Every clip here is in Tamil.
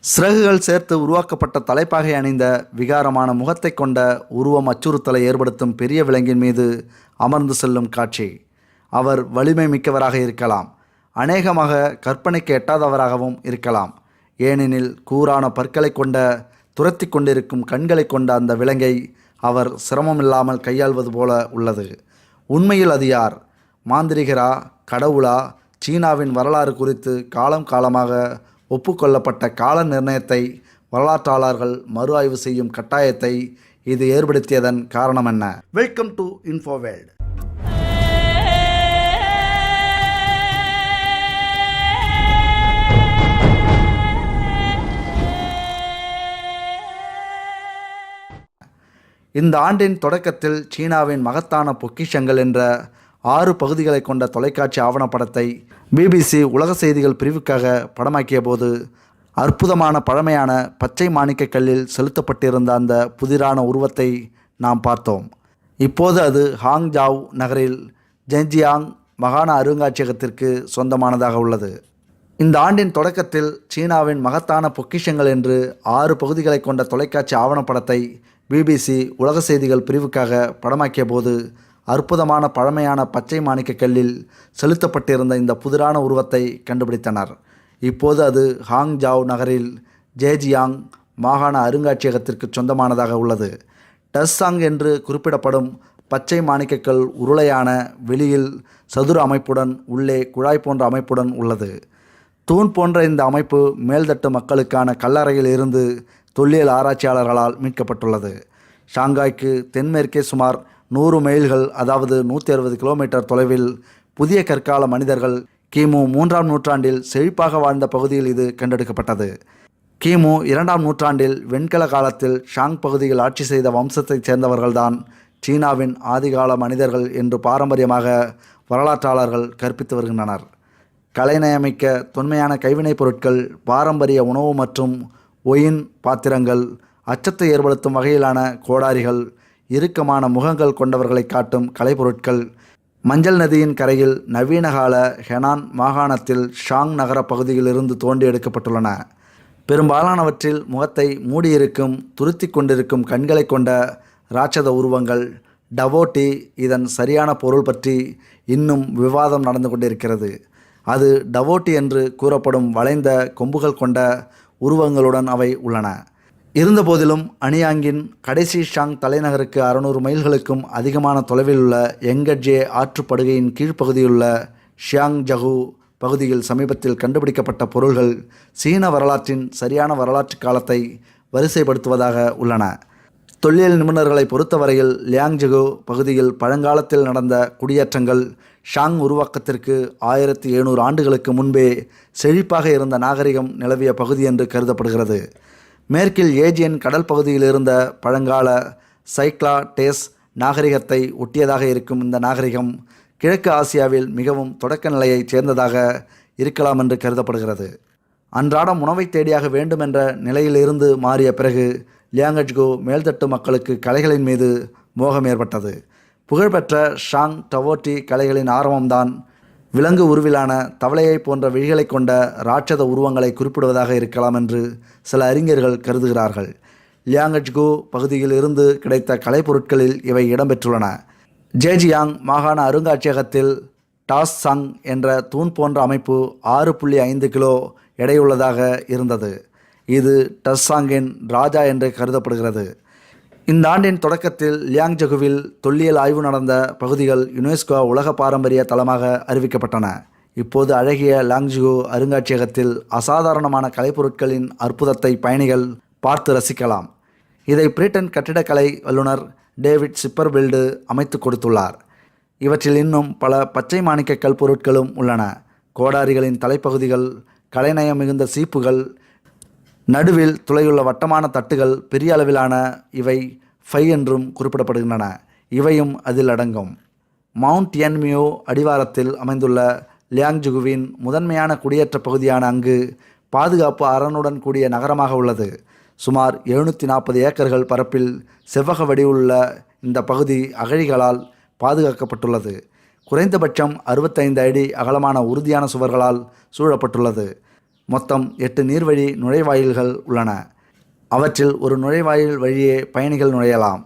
சிறகுகள் சேர்த்து உருவாக்கப்பட்ட தலைப்பாகை அணிந்த விகாரமான முகத்தை கொண்ட உருவம் அச்சுறுத்தலை ஏற்படுத்தும் பெரிய விலங்கின் மீது அமர்ந்து செல்லும் காட்சி. அவர் வலிமை மிக்கவராக இருக்கலாம், அநேகமாக கற்பனைக்கு எட்டாதவராகவும் இருக்கலாம். ஏனெனில் கூரான பற்களை கொண்ட துரத்தி கொண்டிருக்கும் கண்களை கொண்ட அந்த விலங்கை அவர் சிரமமில்லாமல் கையாள்வது போல உள்ளது. உண்மையில் அது யார்? மாந்திரிகரா, கடவுளா? சீனாவின் வரலாறு குறித்து காலம் காலமாக ஒப்புக்கொள்ளப்பட்ட கால நிர்ணயத்தை வரலாற்றாளர்கள் மறு ஆய்வு செய்யும் கட்டாயத்தை இது ஏற்படுத்தியதன் காரணம் என்ன? Welcome to Infoworld. இந்த ஆண்டின் தொடக்கத்தில் சீனாவின் மகத்தான பொக்கிஷங்கள் என்ற 6 பகுதிகளை கொண்ட தொலைக்காட்சி ஆவணப்படத்தை பிபிசி உலக செய்திகள் பிரிவுக்காக படமாக்கிய போது அற்புதமான பழமையான பச்சை மாணிக்க கல்லில் செலுத்தப்பட்டிருந்த அந்த புதிரான உருவத்தை நாம் பார்த்தோம். இப்போது அது ஹாங்ஜாவ் நகரில் ஜென்ஜியாங் மாகாண அருங்காட்சியகத்திற்கு சொந்தமானதாக உள்ளது. இந்த ஆண்டின் தொடக்கத்தில் சீனாவின் மகத்தான பொக்கிஷங்கள் என்று 6 பகுதிகளை கொண்ட தொலைக்காட்சி ஆவணப்படத்தை பிபிசி உலக செய்திகள் பிரிவுக்காக படமாக்கிய போது அற்புதமான பழமையான பச்சை மாணிக்க கல்லில் செலுத்தப்பட்டிருந்த இந்த புதிரான உருவத்தை கண்டுபிடித்தனர். இப்போது அது ஹாங்ஜாவ் நகரில் ஜேஜியாங் மாகாண அருங்காட்சியகத்திற்கு சொந்தமானதாக உள்ளது. டஸ்ஸாங் என்று குறிப்பிடப்படும் பச்சை மாணிக்கக்கல் உருளையான, வெளியில் சதுர அமைப்புடன் உள்ளே குழாய் போன்ற அமைப்புடன் உள்ளது. தூண் போன்ற இந்த அமைப்பு மேல்தட்டு மக்களுக்கான கல்லறையில் இருந்து தொல்லியல் ஆராய்ச்சியாளர்களால் மீட்கப்பட்டுள்ளது. ஷாங்காய்க்கு தென்மேற்கே சுமார் 100 மைல்கள், அதாவது 160 கிலோமீட்டர் தொலைவில் புதிய கற்கால மனிதர்கள் கிமு 3ஆம் நூற்றாண்டில் செழிப்பாக வாழ்ந்த பகுதியில் இது கண்டெடுக்கப்பட்டது. கிமு 2ஆம் நூற்றாண்டில் வெண்கல காலத்தில் ஷாங் பகுதியில் ஆட்சி செய்த வம்சத்தைச் சேர்ந்தவர்கள்தான் சீனாவின் ஆதிகால மனிதர்கள் என்று பாரம்பரியமாக வரலாற்றாளர்கள் கற்பித்து வருகின்றனர். கலைநயமிக்க தொன்மையான கைவினைப் பொருட்கள், பாரம்பரிய உணவு மற்றும் ஒயின் பாத்திரங்கள், அச்சத்தை ஏற்படுத்தும் வகையிலான கோடாரிகள், இறுக்கமான முகங்கள் கொண்டவர்களை காட்டும் கலைப்பொருட்கள் மஞ்சள் நதியின் கரையில் நவீனகால ஹெனான் மாகாணத்தில் ஷாங் நகர பகுதியில் இருந்து தோண்டி எடுக்கப்பட்டுள்ளன. பெரும்பாலானவற்றில் முகத்தை மூடியிருக்கும், துருத்தி கொண்டிருக்கும் கண்களை கொண்ட இராட்சத உருவங்கள். டவோட்டி, இதன் சரியான பொருள் பற்றி இன்னும் விவாதம் நடந்து கொண்டிருக்கிறது. அது டவோட்டி என்று கூறப்படும் வளைந்த கொம்புகள் கொண்ட உருவங்களுடன் அவை உள்ளன. இருந்தபோதிலும் அனியாங்கின் கடைசி ஷாங் தலைநகருக்கு 600 மைல்களுக்கும் அதிகமான தொலைவில் உள்ள எங்கட்ஜே ஆற்றுப்படுகையின் கீழ்ப்பகுதியுள்ள ஷியாங்ஜகு பகுதியில் சமீபத்தில் கண்டுபிடிக்கப்பட்ட பொருள்கள் சீன வரலாற்றின் சரியான வரலாற்று காலத்தை வரிசைப்படுத்துவதாக உள்ளன. தொல்லியல் நிபுணர்களை பொறுத்தவரையில் லியாங்ஜகு பகுதியில் பழங்காலத்தில் நடந்த குடியேற்றங்கள் ஷாங் உருவாக்கத்திற்கு 1700 ஆண்டுகளுக்கு முன்பே செழிப்பாக இருந்த நாகரிகம் நிலவிய பகுதி என்று கருதப்படுகிறது. மேற்கில் ஏஜியன் கடல் பகுதியில் இருந்த பழங்கால சைக்ளா டேஸ் நாகரிகத்தை ஒட்டியதாக இருக்கும் இந்த நாகரிகம் கிழக்கு ஆசியாவில் மிகவும் தொடக்க நிலையைச் சேர்ந்ததாக இருக்கலாம் என்று கருதப்படுகிறது. அன்றாடம் உணவை தேடியாக வேண்டுமென்ற நிலையிலிருந்து மாறிய பிறகு லியாங்ஜகு மேல்தட்டு மக்களுக்கு கலைகளின் மீது மோகம் ஏற்பட்டது. புகழ்பெற்ற ஷாங் டவோட்டி கலைகளின் ஆரம்பம்தான் விலங்கு உருவிலான தவளையை போன்ற விழிகளை கொண்ட இராட்சத உருவங்களை குறிப்பிடுவதாக இருக்கலாம் என்று சில அறிஞர்கள் கருதுகிறார்கள். லியாங்ஜகு பகுதியில் இருந்து கிடைத்த கலைப்பொருட்களில் இவை இடம்பெற்றுள்ளன. ஜேஜியாங் மாகாண அருங்காட்சியகத்தில் டாஸ் சாங் என்ற தூண் போன்ற அமைப்பு 6.5 கிலோ எடையுள்ளதாக இருந்தது. இது டஸ்ஸாங்கின் ராஜா என்று கருதப்படுகிறது. இந்த ஆண்டின் தொடக்கத்தில் லியாங்ஜகுவில் தொல்லியல் ஆய்வு நடந்த பகுதிகள் யுனெஸ்கோ உலக பாரம்பரிய தளமாக அறிவிக்கப்பட்டன. இப்போது அழகிய லியாங்ஜகு அருங்காட்சியகத்தில் அசாதாரணமான கலைப்பொருட்களின் அற்புதத்தை பயணிகள் பார்த்து ரசிக்கலாம். இதை பிரிட்டன் கட்டிடக்கலை வல்லுநர் டேவிட் சிப்பர்பில்டு அமைத்து கொடுத்துள்ளார். இவற்றில் இன்னும் பல பச்சை மாணிக்க கல் பொருட்களும் உள்ளன. கோடாரிகளின் தலைப்பகுதிகள், கலைநயம் மிகுந்த சீப்புகள், நடுவில் துளையுள்ள வட்டமான தட்டுகள், பெரிய அளவிலான இவை ஃபை என்றும் குறிப்பிடப்படுகின்றன. இவையும் அதில் அடங்கும். மவுண்ட் யன்மியோ அடிவாரத்தில் அமைந்துள்ள லியாங்ஜகுவின் முதன்மையான குடியேற்ற பகுதியான அங்கு பாதுகாப்பு அரணுடன் கூடிய நகரமாக உள்ளது. சுமார் 740 ஏக்கர்கள் பரப்பில் செவ்வக வடிவுள்ள இந்த பகுதி அகழிகளால் பாதுகாக்கப்பட்டுள்ளது. குறைந்தபட்சம் 65 அடி அகலமான உறுதியான சுவர்களால் சூழப்பட்டுள்ளது. மொத்தம் 8 நீர்வழி நுழைவாயில்கள் உள்ளன. அவற்றில் ஒரு நுழைவாயில் வழியே பயணிகள் நுழையலாம்.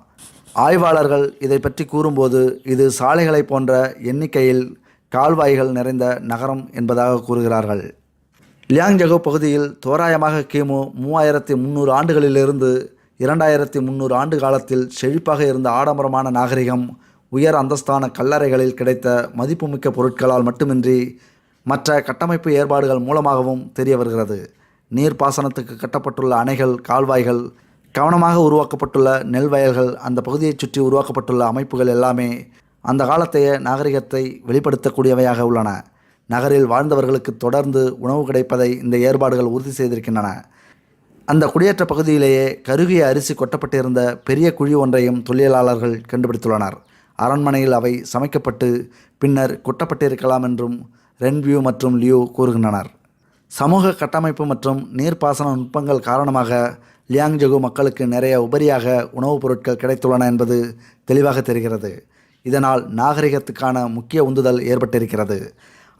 ஆய்வாளர்கள் இதை பற்றி கூறும்போது இது சாலைகளை போன்ற எண்ணிக்கையில் கால்வாய்கள் நிறைந்த நகரம் என்பதாக கூறுகிறார்கள். லியாங்ஜகோ பகுதியில் தோராயமாக கிமு 3300 ஆண்டுகளிலிருந்து 2300 ஆண்டு காலத்தில் செழிப்பாக இருந்த ஆடம்பரமான நாகரிகம் உயர் அந்தஸ்தான கல்லறைகளில் கிடைத்த மதிப்புமிக்க பொருட்களால் மட்டுமின்றி மற்ற கட்டமைப்பு ஏற்பாடுகள் மூலமாகவும் தெரிய வருகிறது. நீர்ப்பாசனத்துக்கு கட்டப்பட்டுள்ள அணைகள், கால்வாய்கள், கவனமாக உருவாக்கப்பட்டுள்ள நெல் வயல்கள், அந்த பகுதியைச் சுற்றி உருவாக்கப்பட்டுள்ள அமைப்புகள் எல்லாமே அந்த காலத்தைய நாகரிகத்தை வெளிப்படுத்தக்கூடியவையாக உள்ளன. நகரில் வாழ்ந்தவர்களுக்கு தொடர்ந்து உணவு கிடைப்பதை இந்த ஏற்பாடுகள் உறுதி செய்திருக்கின்றன. அந்த குடியேற்ற பகுதியிலேயே கருகிய அரிசி கொட்டப்பட்டிருந்த பெரிய குழி ஒன்றையும் தொழிலாளர்கள் கண்டுபிடித்துள்ளனர். அரண்மனையில் அவை சமைக்கப்பட்டு பின்னர் கொட்டப்பட்டிருக்கலாம் என்றும் ரென்வியூ மற்றும் லியூ கூறுகின்றனர். சமூக கட்டமைப்பு மற்றும் நீர்ப்பாசன நுட்பங்கள் காரணமாக லியாங்ஜகோ மக்களுக்கு நிறைய உபரியாக உணவுப் பொருட்கள் கிடைத்துள்ளன என்பது தெளிவாக தெரிகிறது. இதனால் நாகரிகத்துக்கான முக்கிய உந்துதல் ஏற்பட்டிருக்கிறது.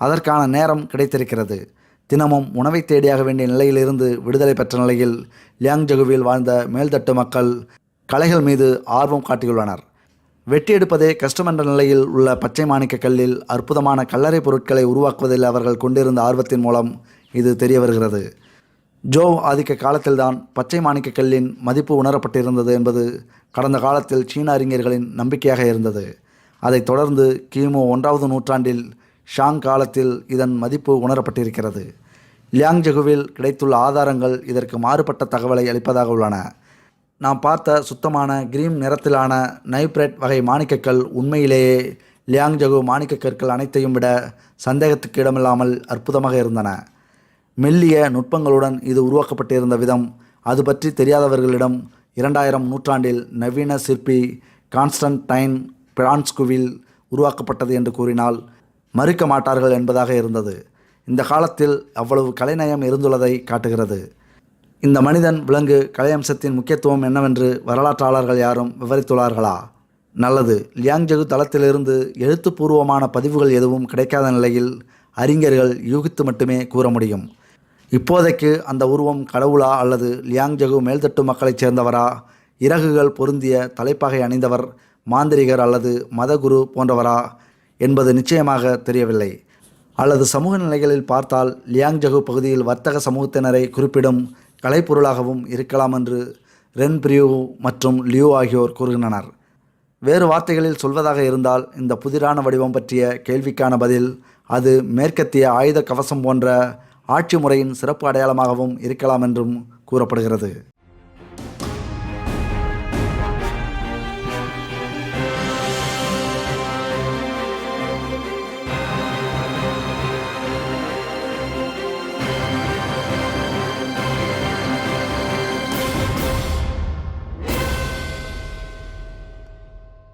அதற்கான நேரம் கிடைத்திருக்கிறது. தினமும் உணவை தேடியாக வேண்டிய நிலையிலிருந்து விடுதலை பெற்ற நிலையில் லியாங்ஜகோவில் வாழ்ந்த மேல்தட்டு மக்கள் கலைகள் மீது ஆர்வம் காட்டியுள்ளனர். வெட்டி எடுப்பதே கஷ்டம் என்ற நிலையில் உள்ள பச்சை மாணிக்க கல்லில் அற்புதமான கல்லறை பொருட்களை உருவாக்குவதில் அவர்கள் கொண்டிருந்த ஆர்வத்தின் மூலம் இது தெரிய வருகிறது. ஜோவ் ஆதிக்க காலத்தில்தான் பச்சை மாணிக்க கல்லின் மதிப்பு உணரப்பட்டிருந்தது என்பது கடந்த காலத்தில் சீன அறிஞர்களின் நம்பிக்கையாக இருந்தது. அதைத் தொடர்ந்து கிமு 1ஆவது நூற்றாண்டில் ஷாங் காலத்தில் இதன் மதிப்பு உணரப்பட்டிருக்கிறது. லியாங்ஜகோவில் கிடைத்துள்ள ஆதாரங்கள் இதற்கு மாறுபட்ட தகவலை அளிப்பதாக உள்ளன. நாம் பார்த்த சுத்தமான கிரீம் நிறத்திலான நைப்ரெட் வகை மாணிக்கக்கல் உண்மையிலேயே லியாங்ஜகோ மாணிக்க கற்கள் அனைத்தையும் விட சந்தேகத்துக்கு இடமில்லாமல் அற்புதமாக இருந்தன. மெல்லிய நுட்பங்களுடன் இது உருவாக்கப்பட்டிருந்த விதம் அது பற்றி தெரியாதவர்களிடம் 2000 நூற்றாண்டில் நவீன சிற்பி கான்ஸ்டன்டைன் பிரான்ஸ்குவில் உருவாக்கப்பட்டது என்று கூறினால் மறுக்க மாட்டார்கள் என்பதாக இருந்தது. இந்த காலத்தில் அவ்வளவு கலைநயம் இருந்துள்ளதை காட்டுகிறது. இந்த மனிதன் விலங்கு கலையம்சத்தின் முக்கியத்துவம் என்னவென்று வரலாற்றாளர்கள் யாரும் விவரித்துள்ளார்களா? நல்லது. லியாங்ஜகோ தளத்திலிருந்து எழுத்துப்பூர்வமான பதிவுகள் எதுவும் கிடைக்காத நிலையில் அறிஞர்கள் யூகித்து மட்டுமே கூற முடியும். இப்போதைக்கு அந்த உருவம் கடவுளா அல்லது லியாங்ஜகோ மேல்தட்டு மக்களைச் சேர்ந்தவரா, இறகுகள் பொருந்திய தலைப்பாகை அணிந்தவர், மாந்திரிகர் அல்லது மதகுரு போன்றவரா என்பது நிச்சயமாக தெரியவில்லை. அல்லது சமூக நிலைகளில் பார்த்தால் லியாங்ஜகோ பகுதியில் வர்த்தக சமூகத்தினரை குறிப்பிடும் கலைப்பொருளாகவும் இருக்கலாம் என்று ரென்பிரியூ மற்றும் லியூ ஆகியோர் கூறுகின்றனர். வேறு வார்த்தைகளில் சொல்வதாக இருந்தால் இந்த புதிரான வடிவம் பற்றிய கேள்விக்கான பதில் அது மேற்கத்திய ஆயுத கவசம் போன்ற ஆட்சி முறையின் சிறப்பு அடையாளமாகவும் இருக்கலாம் என்றும் கூறப்படுகிறது.